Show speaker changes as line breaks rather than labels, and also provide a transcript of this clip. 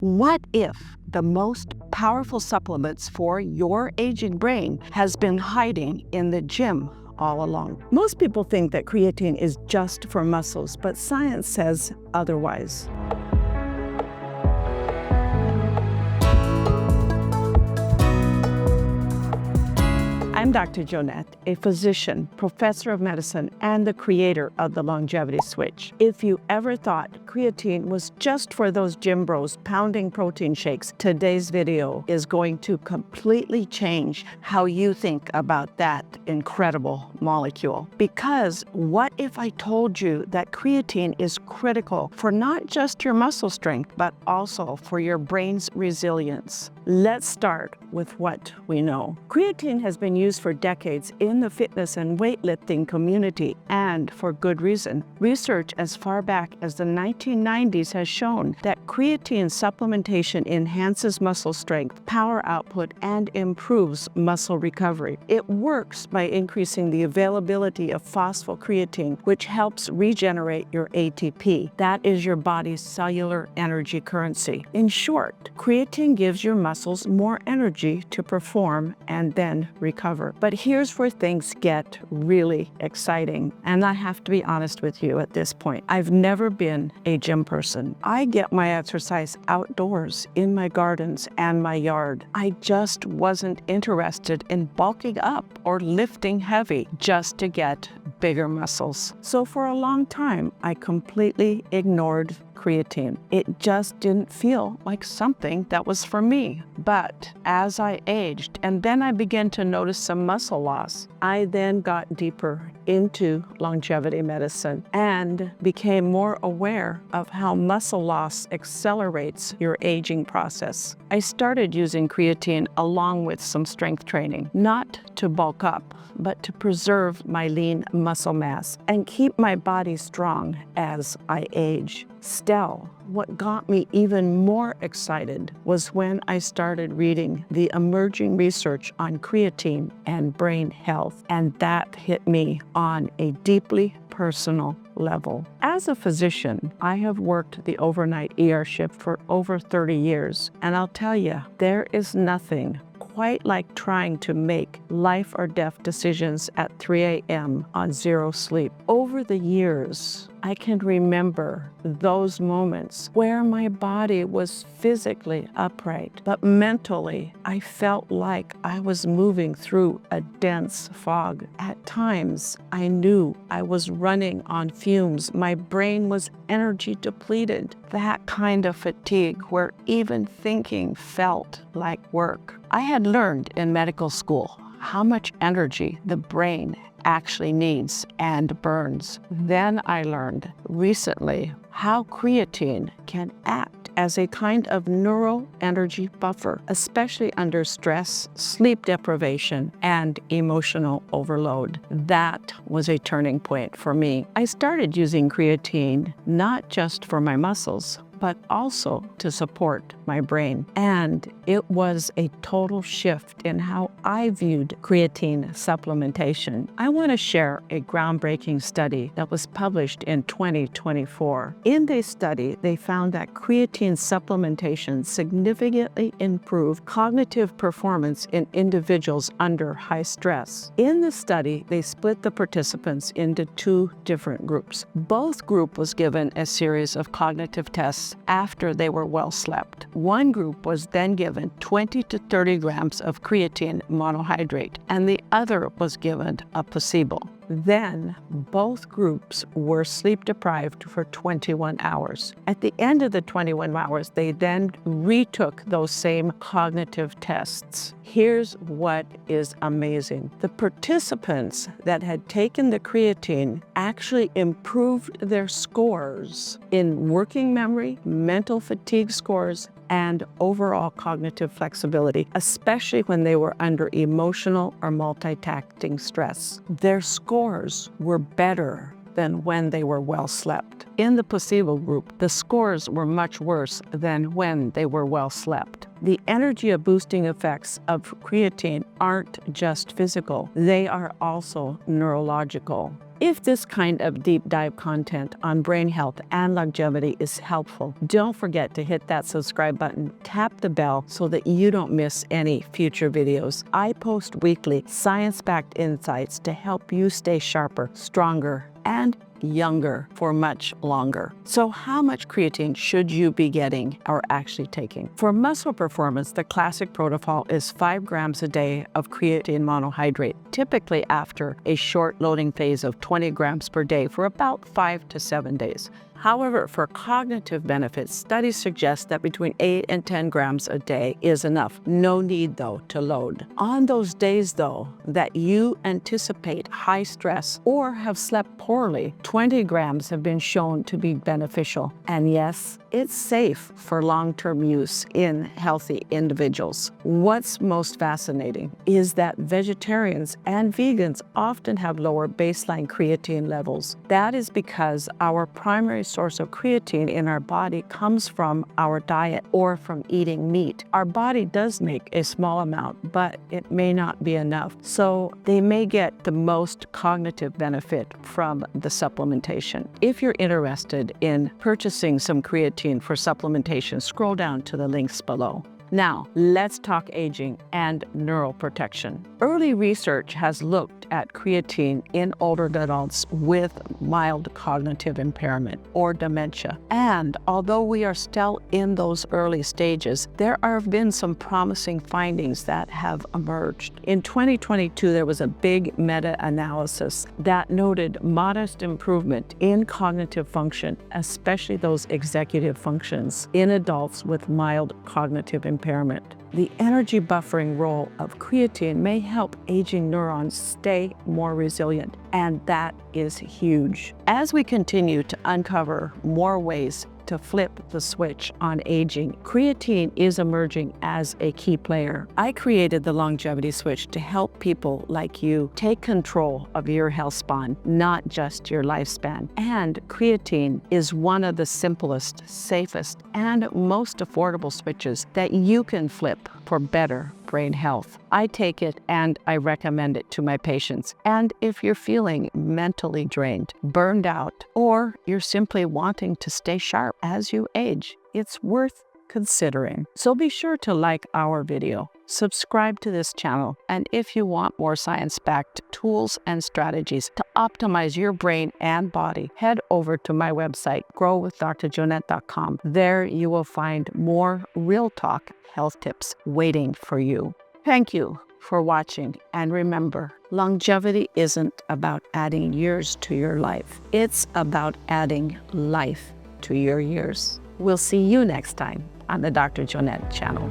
What if the most powerful supplements for your aging brain has been hiding in the gym all along? Most people think that creatine is just for muscles, but science says otherwise. I'm Dr. Joanette, a physician, professor of medicine, and the creator of the Longevity Switch. If you ever thought creatine was just for those gym bros pounding protein shakes, today's video is going to completely change how you think about that incredible molecule. Because what if I told you that creatine is critical for not just your muscle strength, but also for your brain's resilience? Let's start with what we know. Creatine has been used for decades in the fitness and weightlifting community, and for good reason. Research as far back as the 1990s has shown that creatine supplementation enhances muscle strength, power output, and improves muscle recovery. It works by increasing the availability of phosphocreatine, which helps regenerate your ATP. That is your body's cellular energy currency. In short, creatine gives your muscles more energy to perform and then recover. But here's where things get really exciting. And I have to be honest with you at this point. I've never been a gym person. I get my exercise outdoors in my gardens and my yard. I just wasn't interested in bulking up or lifting heavy just to get bigger muscles. So for a long time, I completely ignored creatine. It just didn't feel like something that was for me. But as I aged, and then I began to notice some muscle loss, I then got deeper into longevity medicine and became more aware of how muscle loss accelerates your aging process. I started using creatine along with some strength training, not to bulk up, but to preserve my lean muscle mass and keep my body strong as I age. Still, what got me even more excited was when I started reading the emerging research on creatine and brain health, and that hit me on a deeply personal level. As a physician, I have worked the overnight ER shift for over 30 years, and I'll tell you, there is nothing quite like trying to make life or death decisions at 3 a.m. on zero sleep. Over the years, I can remember those moments where my body was physically upright, but mentally I felt like I was moving through a dense fog. At times, I knew I was running on fumes. My brain was energy depleted. That kind of fatigue where even thinking felt like work. I had learned in medical school how much energy the brain actually needs and burns. Then I learned recently how creatine can act as a kind of neural energy buffer, especially under stress, sleep deprivation, and emotional overload. That was a turning point for me. I started using creatine not just for my muscles, but also to support my brain. And it was a total shift in how I viewed creatine supplementation. I want to share a groundbreaking study that was published in 2024. In this study, they found that creatine supplementation significantly improved cognitive performance in individuals under high stress. In the study, they split the participants into two different groups. Both groups was given a series of cognitive tests after they were well slept. One group was then given 20 to 30 grams of creatine monohydrate, and the other was given a placebo. Then both groups were sleep deprived for 21 hours. At the end of the 21 hours, they then retook those same cognitive tests. Here's what is amazing. The participants that had taken the creatine actually improved their scores in working memory, mental fatigue scores, and overall cognitive flexibility, especially when they were under emotional or multitasking stress. Their scores were better than when they were well slept. In the placebo group, the scores were much worse than when they were well slept. The energy boosting effects of creatine aren't just physical, they are also neurological. If this kind of deep dive content on brain health and longevity is helpful, don't forget to hit that subscribe button, tap the bell so that you don't miss any future videos. I post weekly science-backed insights to help you stay sharper, stronger, and younger for much longer. So how much creatine should you be getting or actually taking? For muscle performance, the classic protocol is 5 grams a day of creatine monohydrate, typically after a short loading phase of 20 grams per day for about 5 to 7 days. However, for cognitive benefits, studies suggest that between 8 and 10 grams a day is enough. No need, though, to load. On those days, though, that you anticipate high stress or have slept poorly, 20 grams have been shown to be beneficial. And yes, it's safe for long-term use in healthy individuals. What's most fascinating is that vegetarians and vegans often have lower baseline creatine levels. That is because our primary source of creatine in our body comes from our diet or from eating meat. Our body does make a small amount, but it may not be enough. So they may get the most cognitive benefit from the supplementation. If you're interested in purchasing some creatine for supplementation, scroll down to the links below. Now, let's talk aging and neuroprotection. Early research has looked at creatine in older adults with mild cognitive impairment or dementia. And although we are still in those early stages, there have been some promising findings that have emerged. In 2022, there was a big meta-analysis that noted modest improvement in cognitive function, especially those executive functions, in adults with mild cognitive impairment. The energy buffering role of creatine may help aging neurons stay more resilient, and that is huge. As we continue to uncover more ways to flip the switch on aging, creatine is emerging as a key player. I created the Longevity Switch to help people like you take control of your health span, not just your lifespan. And creatine is one of the simplest, safest, and most affordable switches that you can flip for better brain health. I take it and I recommend it to my patients. And if you're feeling mentally drained, burned out, or you're simply wanting to stay sharp as you age, it's worth considering. So be sure to like our video, subscribe to this channel, and if you want more science-backed tools and strategies to optimize your brain and body, head over to my website, growwithdrjoanette.com. There you will find more real talk health tips waiting for you. Thank you for watching, and remember, longevity isn't about adding years to your life. It's about adding life to your years. We'll see you next time on the Dr. Joanette channel.